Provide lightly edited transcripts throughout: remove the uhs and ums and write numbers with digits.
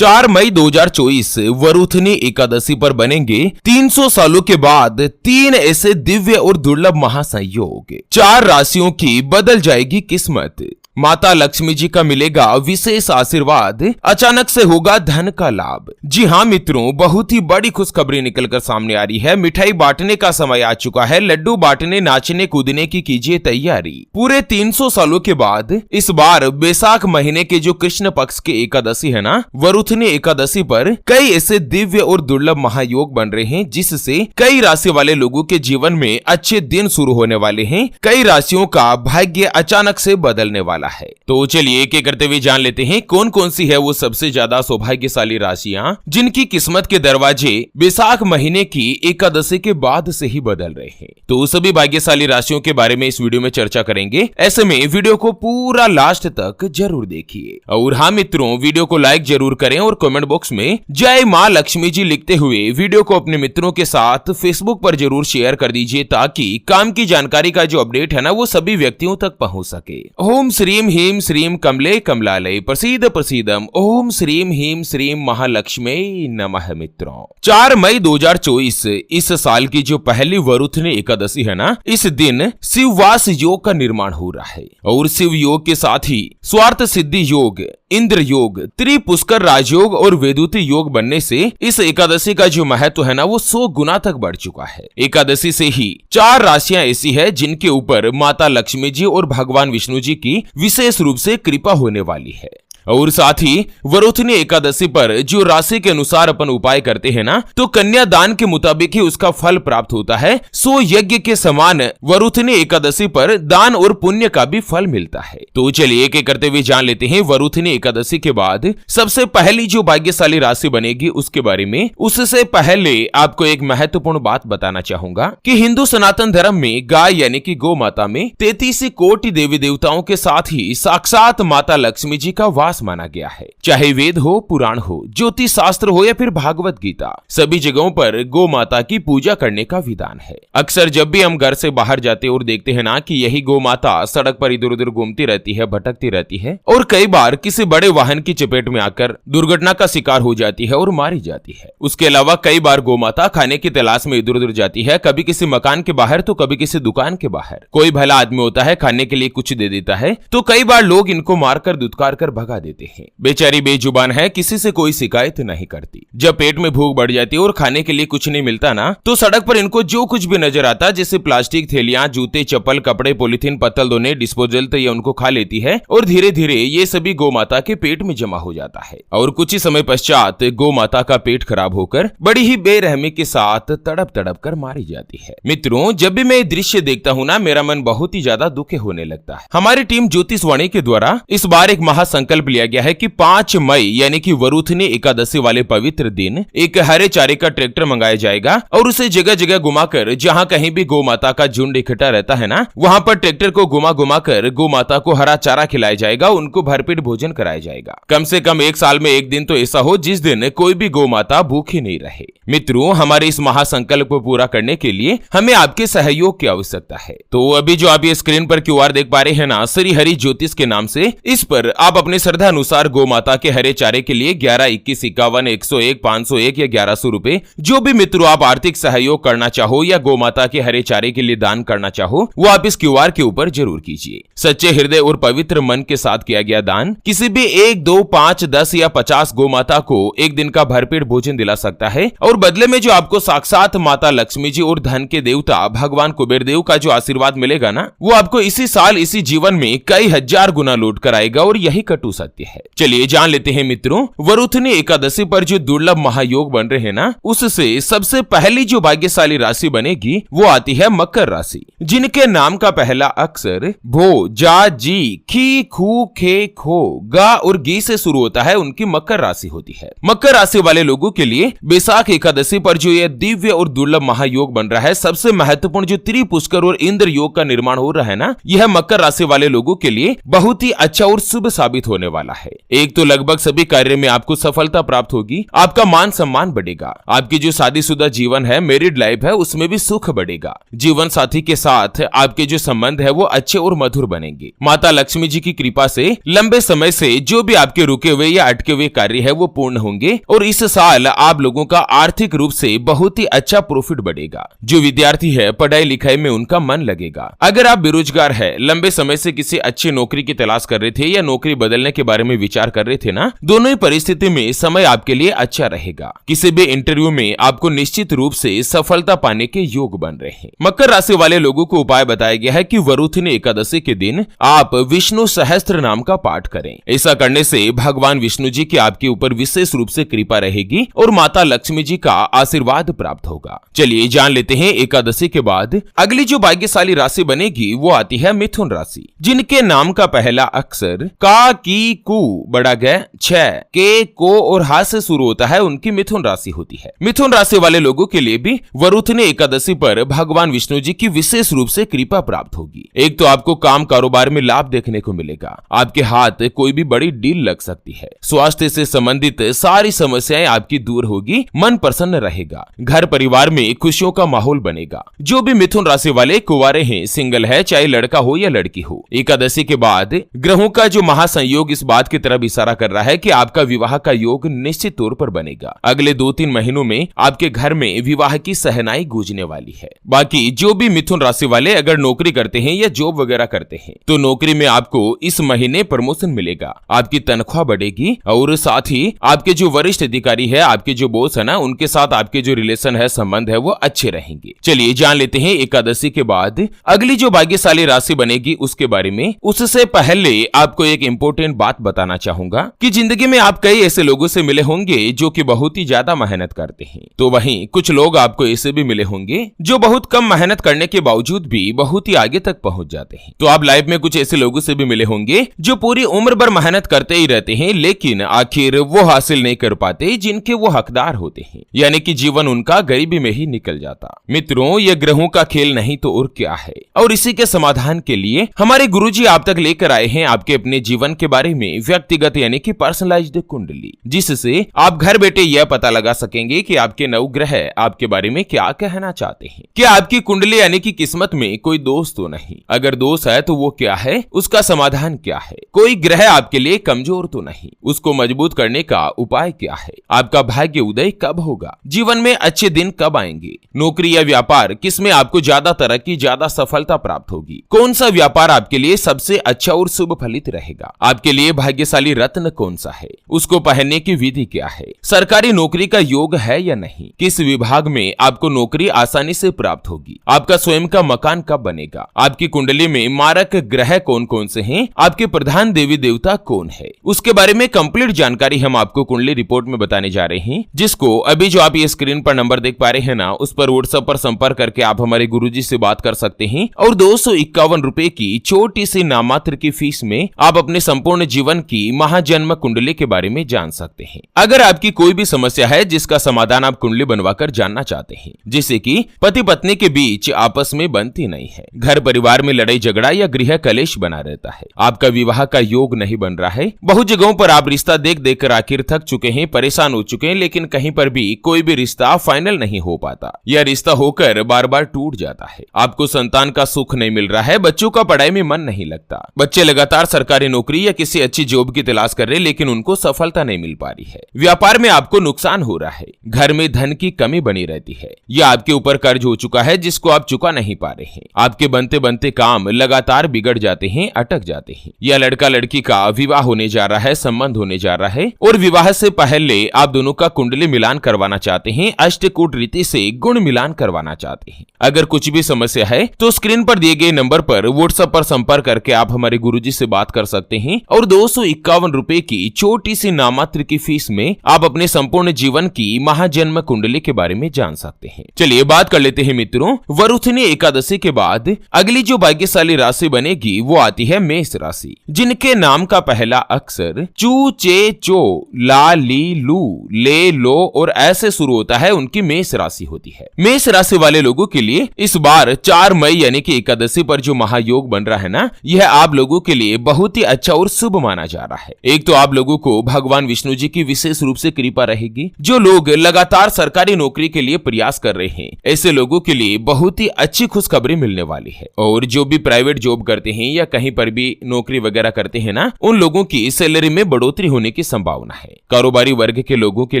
4 मई 2024 वरुथनी एकादशी पर बनेंगे 300 सालों के बाद 3 ऐसे दिव्य और दुर्लभ महासंयोग। 4 राशियों की बदल जाएगी किस्मत। माता लक्ष्मी जी का मिलेगा विशेष आशीर्वाद। अचानक से होगा धन का लाभ। जी हाँ मित्रों, बहुत ही बड़ी खुशखबरी निकलकर सामने आ रही है। मिठाई बांटने का समय आ चुका है। लड्डू बांटने, नाचने कूदने की कीजिए तैयारी। पूरे 300 सालों के बाद इस बार बैसाख महीने के जो कृष्ण पक्ष के एकादशी है ना, वरुथनी एकादशी पर कई ऐसे दिव्य और दुर्लभ महायोग बन रहे हैं, जिससे कई राशि वाले लोगों के जीवन में अच्छे दिन शुरू होने वाले हैं। कई राशियों का भाग्य अचानक से बदलने वाला है। तो चलिए एक एक करते हुए जान लेते हैं कौन कौन सी है वो सबसे ज्यादा सौभाग्यशाली राशियां जिनकी किस्मत के दरवाजे बैसाख महीने की एकादशी के बाद से ही बदल रहे हैं। तो सभी भाग्यशाली राशियों के बारे में इस वीडियो में चर्चा करेंगे। ऐसे में वीडियो को पूरा लास्ट तक जरूर देखिए। और हाँ मित्रों, वीडियो को लाइक जरूर करें और कमेंट बॉक्स में जय माँ लक्ष्मी जी लिखते हुए वीडियो को अपने मित्रों के साथ फेसबुक पर जरूर शेयर कर दीजिए, ताकि काम की जानकारी का जो अपडेट है ना वो सभी व्यक्तियों तक पहुंच सके। ओम श्रीम ह्रीम श्रीम कमले कमलालय प्रसीद प्रसीदम ओम श्रीम ह्रीम श्रीम महालक्ष्मी नमः। मित्रों, 4 मई 2024 इस साल की जो पहली वरुथनी एकादशी है ना, इस दिन शिववास योग का निर्माण हो रहा है। और शिव योग के साथ ही स्वार्थ सिद्धि योग, इंद्र योग, त्रिपुष्कर राजयोग और वेदूती योग बनने से इस एकादशी का जो महत्व है ना वो 100 गुना तक बढ़ चुका है। एकादशी से ही 4 राशियां ऐसी है जिनके ऊपर माता लक्ष्मी जी और भगवान विष्णु जी की विशेष रूप से कृपा होने वाली है। और साथ ही वरुथनी एकादशी पर जो राशि के अनुसार अपन उपाय करते हैं ना, तो कन्या दान के मुताबिक ही उसका फल प्राप्त होता है। 100 यज्ञ के समान वरुथनी एकादशी पर दान और पुण्य का भी फल मिलता है। तो चलिए एक एक करते हुए जान लेते हैं वरुथनी एकादशी के बाद सबसे पहली जो भाग्यशाली राशि बनेगी उसके बारे में। उससे पहले आपको एक महत्वपूर्ण बात बताना चाहूंगा कि हिंदू सनातन धर्म में गाय यानी कि गौ माता में 33 कोटि देवी देवताओं के साथ ही साक्षात माता लक्ष्मी जी का वास माना गया है। चाहे वेद हो, पुराण हो, ज्योतिष शास्त्र हो या फिर भागवत गीता, सभी जगहों पर गौ माता की पूजा करने का विधान है। अक्सर जब भी हम घर से बाहर जाते और देखते हैं ना कि यही गौ माता सड़क पर इधर उधर घूमती रहती है, भटकती रहती है और कई बार किसी बड़े वाहन की चपेट में आकर दुर्घटना का शिकार हो जाती है और मारी जाती है। उसके अलावा कई बार गौ माता खाने की तलाश में इधर उधर जाती है, कभी किसी मकान के बाहर तो कभी किसी दुकान के बाहर। कोई भला आदमी होता है, खाने के लिए कुछ दे देता है, तो कई बार लोग इनको मारकर दुत्कार कर भगा देते हैं। बेचारी बेजुबान है, किसी से कोई शिकायत नहीं करती। जब पेट में भूख बढ़ जाती है और खाने के लिए कुछ नहीं मिलता ना, तो सड़क पर इनको जो कुछ भी नजर आता, जैसे प्लास्टिक थैलियां, जूते, चप्पल, कपड़े, पॉलिथीन, पत्तल दोने, डिस्पोजल, तो ये उनको खा लेती है और धीरे धीरे ये सभी गौ माता के पेट में जमा हो जाता है। और कुछ ही समय पश्चात गौ माता का पेट खराब होकर बड़ी ही बेरहमी के साथ तड़प तड़प कर मारी जाती है। मित्रों, जब भी मैं ये दृश्य देखता हूँ ना, मेरा मन बहुत ही ज्यादा दुखी होने लगता है। हमारी टीम ज्योतिषवाणी के द्वारा इस बार एक महासंकल्प लिया गया है कि 5 मई यानी कि वरुथनी एकादशी वाले पवित्र दिन एक हरे चारे का ट्रैक्टर मंगाया जाएगा और उसे जगह जगह घुमाकर, जहां कहीं भी गौ माता का झुंड इकट्ठा रहता है ना, वहां पर ट्रैक्टर को घुमा घुमा कर गौ माता को हरा चारा खिलाया जाएगा, उनको भरपेट भोजन कराया जाएगा। कम से कम एक साल में एक दिन तो ऐसा हो जिस दिन कोई भी गौ माता भूखी नहीं रहे। मित्रों, हमारे इस महासंकल्प को पूरा करने के लिए हमें आपके सहयोग की आवश्यकता है। तो अभी जो आप ये स्क्रीन पर QR देख पा रहे हैं ना, श्री हरि ज्योतिष के नाम से, इस पर आप अपने श्रद्धा अनुसार गौ माता के हरे चारे के लिए 11, 21, 51, 101, 501 या 1100 रुपए, जो भी मित्रों आप आर्थिक सहयोग करना चाहो या गौ माता के हरे चारे के लिए दान करना चाहो, वो आप इस QR के ऊपर जरूर कीजिए। सच्चे हृदय और पवित्र मन के साथ किया गया दान किसी भी 1, 2, 5, 10 या 50 गौ माता को एक दिन का भरपेट भोजन दिला सकता है। और बदले में जो आपको साक्षात माता लक्ष्मी जी और धन के देवता भगवान कुबेर देव का जो आशीर्वाद मिलेगा ना, वो आपको इसी साल इसी जीवन में कई हजार गुना लौट कर आएगा। और यही कटु सत्य है। चलिए जान लेते हैं मित्रों, वरुथनी एकादशी पर जो दुर्लभ महायोग बन रहे हैं ना, उससे सबसे पहली जो भाग्यशाली राशि बनेगी वो आती है मकर राशि, जिनके नाम का पहला अक्षर भो, जा, जी, खी, खू, खे, खो, गा और गी से शुरू होता है, उनकी मकर राशि होती है। मकर राशि वाले लोगों के लिए बैसाख एकादशी पर जो यह दिव्य और दुर्लभ महायोग बन रहा है, सबसे महत्वपूर्ण जो त्रिपुष्कर और इंद्र योग का निर्माण हो रहा है ना, यह मकर राशि वाले लोगों के लिए बहुत ही अच्छा और शुभ साबित होने वाला वाला है। एक तो लगभग सभी कार्य में आपको सफलता प्राप्त होगी, आपका मान सम्मान बढ़ेगा, आपकी जो शादीशुदा जीवन है, मैरिड लाइफ है, उसमें भी सुख बढ़ेगा। जीवन साथी के साथ आपके जो संबंध है वो अच्छे और मधुर बनेंगे। माता लक्ष्मी जी की कृपा से लंबे समय से जो भी आपके रुके हुए या अटके हुए कार्य है वो पूर्ण होंगे और इस साल आप लोगों का आर्थिक रूप से बहुत ही अच्छा प्रॉफिट बढ़ेगा। जो विद्यार्थी है पढ़ाई लिखाई में उनका मन लगेगा। अगर आप बेरोजगार है, लंबे समय से किसी अच्छी नौकरी की तलाश कर रहे थे या नौकरी बदलने के बारे में विचार कर रहे थे ना, दोनों ही परिस्थिति में समय आपके लिए अच्छा रहेगा। किसी भी इंटरव्यू में आपको निश्चित रूप से सफलता पाने के योग बन रहे हैं। मकर राशि वाले लोगों को उपाय बताया गया है कि वरुथिनी एकादशी के दिन आप विष्णु सहस्त्र नाम का पाठ करें। ऐसा करने से भगवान विष्णु जी की आपके ऊपर विशेष रूप से कृपा रहेगी और माता लक्ष्मी जी का आशीर्वाद प्राप्त होगा। चलिए जान लेते हैं एकादशी के बाद अगली जो भाग्यशाली राशि बनेगी वो आती है मिथुन राशि, जिनके नाम का पहला अक्षर का, की, कु, बड़ा ग, छ, के, को और हा से शुरू होता है, उनकी मिथुन राशि होती है। मिथुन राशि वाले लोगों के लिए भी वरुथिनी एकादशी पर भगवान विष्णु जी की विशेष रूप से कृपा प्राप्त होगी। एक तो आपको काम कारोबार में लाभ देखने को मिलेगा, आपके हाथ कोई भी बड़ी डील लग सकती है। स्वास्थ्य से संबंधित सारी समस्याएं आपकी दूर होगी, मन प्रसन्न रहेगा, घर परिवार में खुशियों का माहौल बनेगा। जो भी मिथुन राशि वाले कुंवारे हैं, सिंगल है, चाहे लड़का हो या लड़की हो, एकादशी के बाद ग्रहों का जो महासंयोग इस बात की तरफ इशारा कर रहा है कि आपका विवाह का योग निश्चित तौर पर बनेगा। अगले 2-3 महीनों में आपके घर में विवाह की सहनाई गूंजने वाली है। बाकी जो भी मिथुन राशि वाले अगर नौकरी करते हैं या जॉब वगैरह करते हैं तो नौकरी में आपको इस महीने प्रमोशन मिलेगा, आपकी तनख्वाह बढ़ेगी और साथ ही आपके जो वरिष्ठ अधिकारी है, आपके जो बॉस है ना, उनके साथ आपके जो रिलेशन है, संबंध है, वो अच्छे रहेंगे। चलिए जान लेते हैं एकादशी के बाद अगली जो भाग्यशाली राशि बनेगी उसके बारे में। उससे पहले आपको एक इंपॉर्टेंट बात बताना चाहूंगा कि जिंदगी में आप कई ऐसे लोगों से मिले होंगे जो कि बहुत ही ज्यादा मेहनत करते हैं, तो वहीं कुछ लोग आपको ऐसे भी मिले होंगे जो बहुत कम मेहनत करने के बावजूद भी बहुत ही आगे तक पहुंच जाते हैं। तो आप लाइफ में कुछ ऐसे लोगों से भी मिले होंगे जो पूरी उम्र भर मेहनत करते ही रहते हैं, लेकिन आखिर वो हासिल नहीं कर पाते जिनके वो हकदार होते हैं, यानी कि जीवन उनका गरीबी में ही निकल जाता। मित्रों, ये ग्रहों का खेल नहीं तो और क्या है, और इसी के समाधान के लिए हमारे गुरुजी आप तक लेकर आए हैं आपके अपने जीवन के बारे में व्यक्तिगत यानी कि पर्सनलाइज्ड कुंडली, जिससे आप घर बैठे यह पता लगा सकेंगे कि आपके नवग्रह आपके बारे में क्या कहना चाहते हैं। क्या आपकी कुंडली यानी कि किस्मत में कोई दोष तो नहीं, अगर दोष है तो वो क्या है, उसका समाधान क्या है, कोई ग्रह आपके लिए कमजोर तो नहीं, उसको मजबूत करने का उपाय क्या है, आपका भाग्य उदय कब होगा, जीवन में अच्छे दिन कब आएंगे, नौकरी या व्यापार किसमें आपको ज्यादा तरक्की, ज्यादा सफलता प्राप्त होगी, कौन सा व्यापार आपके लिए सबसे अच्छा और शुभ फलित रहेगा, आपके लिए भाग्यशाली रत्न कौन सा है, उसको पहनने की विधि क्या है, सरकारी नौकरी का योग है या नहीं, किस विभाग में आपको नौकरी आसानी से प्राप्त होगी, आपका स्वयं का मकान कब बनेगा, आपकी कुंडली में मारक ग्रह कौन कौन से हैं, आपके प्रधान देवी देवता कौन है, उसके बारे में कंप्लीट जानकारी हम आपको कुंडली रिपोर्ट में बताने जा रहे हैं, जिसको अभी जो आप ये स्क्रीन पर नंबर देख पा रहे हैं ना, उस पर व्हाट्सएप पर संपर्क करके आप हमारे गुरुजी से बात कर सकते हैं और 251 रुपए की छोटी सी नामात्र की फीस में आप अपने संपूर्ण जीवन की महाजन्म कुंडली के बारे में जान सकते हैं। अगर आपकी कोई भी समस्या है जिसका समाधान आप कुंडली बनवाकर जानना चाहते हैं, जैसे कि पति पत्नी के बीच आपस में बनती नहीं है, घर परिवार में लड़ाई झगड़ा या गृह कलेश बना रहता है, आपका विवाह का योग नहीं बन रहा है, बहुत जगहों पर आप रिश्ता देख देख कर आखिर थक चुके हैं, परेशान हो चुके हैं, लेकिन कहीं पर भी कोई भी रिश्ता फाइनल नहीं हो पाता, या रिश्ता होकर बार बार टूट जाता है, आपको संतान का सुख नहीं मिल रहा है, बच्चों का पढ़ाई में मन नहीं लगता, बच्चे लगातार सरकारी नौकरी या किसी अच्छी जॉब की तलाश कर रहे लेकिन उनको सफलता नहीं मिल पा रही है, व्यापार में आपको नुकसान हो रहा है, घर में धन की कमी बनी रहती है, या आपके ऊपर कर्ज हो चुका है जिसको आप चुका नहीं पा रहे हैं, आपके बनते बनते काम लगातार बिगड़ जाते हैं, अटक जाते हैं, या लड़का लड़की का विवाह होने जा रहा है, संबंध होने जा रहा है और विवाह से पहले आप दोनों का कुंडली मिलान करवाना चाहते हैं, अष्टकूट रीति से गुण मिलान करवाना चाहते हैं। अगर कुछ भी समस्या है तो स्क्रीन पर दिए गए नंबर पर व्हाट्सएप पर संपर्क करके आप हमारे गुरुजी से बात कर सकते हैं और 251 रुपए की छोटी सी नामात्र की फीस में आप अपने संपूर्ण जीवन की महाजन्म कुंडली के बारे में जान सकते हैं। चलिए बात कर लेते हैं मित्रों, वरुथिनी एकादशी के बाद अगली जो भाग्यशाली राशि बनेगी वो आती है मेष राशि, जिनके नाम का पहला अक्षर चू, चे, चो, ला, ली, लू, ले, लो और ऐसे शुरू होता है, उनकी मेष राशि होती है। मेष राशि वाले लोगों के लिए इस बार 4 मई यानी कि एकादशी पर जो महायोग बन रहा है ना, यह आप लोगों के लिए बहुत ही अच्छा और शुभ माना जा रहा है। एक तो आप लोगों को भगवान विष्णु जी की विशेष रूप से कृपा रहेगी। जो लोग लगातार सरकारी नौकरी के लिए प्रयास कर रहे हैं, ऐसे लोगों के लिए बहुत ही अच्छी खुशखबरी मिलने वाली है। और जो भी प्राइवेट जॉब करते हैं या कहीं पर भी नौकरी वगैरह करते हैं ना, उन लोगों की सैलरी में बढ़ोतरी होने की संभावना है। कारोबारी वर्ग के लोगों के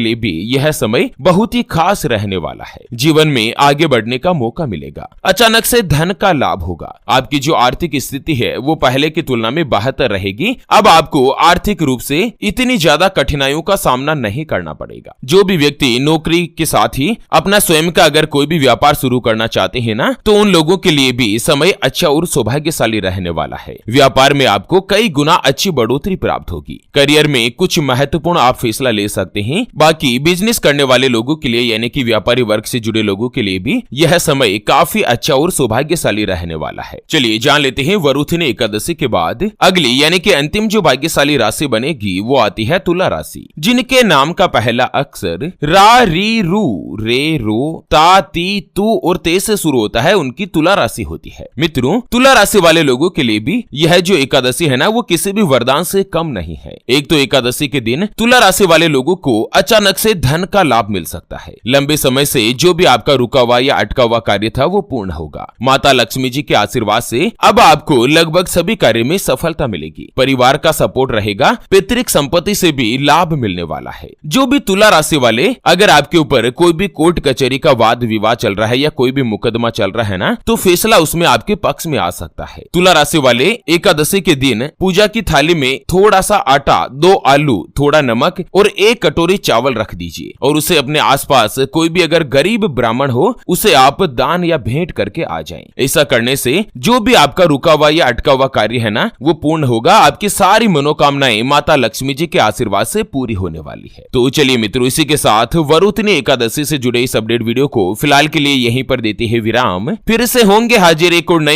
लिए भी यह समय बहुत ही खास रहने वाला है। जीवन में आगे बढ़ने का मौका मिलेगा। अचानक से धन का लाभ होगा। आपकी जो आर्थिक स्थिति है वो पहले की तुलना में बेहतर रहेगी। अब आपको आर्थिक रूप से इतनी ज्यादा कठिनाइयों का सामना नहीं करना पड़ेगा। जो भी व्यक्ति नौकरी के साथ ही अपना स्वयं का अगर कोई भी व्यापार शुरू करना चाहते हैं ना, तो उन लोगों के लिए भी समय अच्छा और सौभाग्यशाली रहने वाला है। व्यापार में आपको कई गुना अच्छी बढ़ोतरी प्राप्त होगी। करियर में कुछ महत्वपूर्ण आप फैसला ले सकते हैं। बाकी बिजनेस करने वाले लोगों के लिए यानी कि व्यापारी वर्ग से जुड़े लोगों के लिए भी यह समय काफी अच्छा और सौभाग्यशाली रहने वाला है। चलिए जान लेते हैं वरुथिनी एकादशी के बाद अगली यानी कि अंतिम जो भाग्यशाली राशि बनेगी वो आती है तुला राशि। जिनके नाम का पहला अक्षर रा, री, रू, रे, रो, ता, ती, तू और ते से शुरू होता है, उनकी तुला राशि होती है। मित्रों, तुला राशि वाले लोगों के लिए भी यह जो एकादशी है ना, वो किसी भी वरदान से कम नहीं है। एक तो एकादशी के दिन तुला राशि वाले लोगों को अचानक से धन का लाभ मिल सकता है। लंबे समय से जो भी आपका रुका हुआ या अटका हुआ कार्य था वो पूर्ण होगा। माता लक्ष्मी जी के आशीर्वाद से अब आपको लगभग सभी कार्य में सफलता मिलेगी। परिवार का सपोर्ट रहेगा। पैतृक संपत्ति से भी लाभ मिलने वाला है। जो भी तुला राशि वाले अगर आपके ऊपर कोई भी कोर्ट कचहरी का वाद विवाद चल रहा है या कोई भी मुकदमा चल रहा है ना, तो फैसला उसमें आपके पक्ष में आ सकता है। तुला राशि वाले एकादशी के दिन पूजा की थाली में थोड़ा सा आटा, 2 आलू, थोड़ा नमक और 1 कटोरी चावल रख दीजिए और उसे अपने आसपास कोई भी अगर गरीब ब्राह्मण हो उसे आप दान या भेंट करके आ जाएं। ऐसा करने से जो भी आपका रुका हुआ या अटका हुआ कार्य है ना, वो पूर्ण होगा। आपकी सारी मनोकामनाएं माता लक्ष्मी जी के आशीर्वाद से पूरी होने वाली है। तो चलिए मित्रों, इसी के साथ वरुथिनी एकादशी से जुड़े इस अपडेट वीडियो को फिलहाल के लिए यहीं पर देते हैं विराम। फिर से होंगे हाजिर एक और नई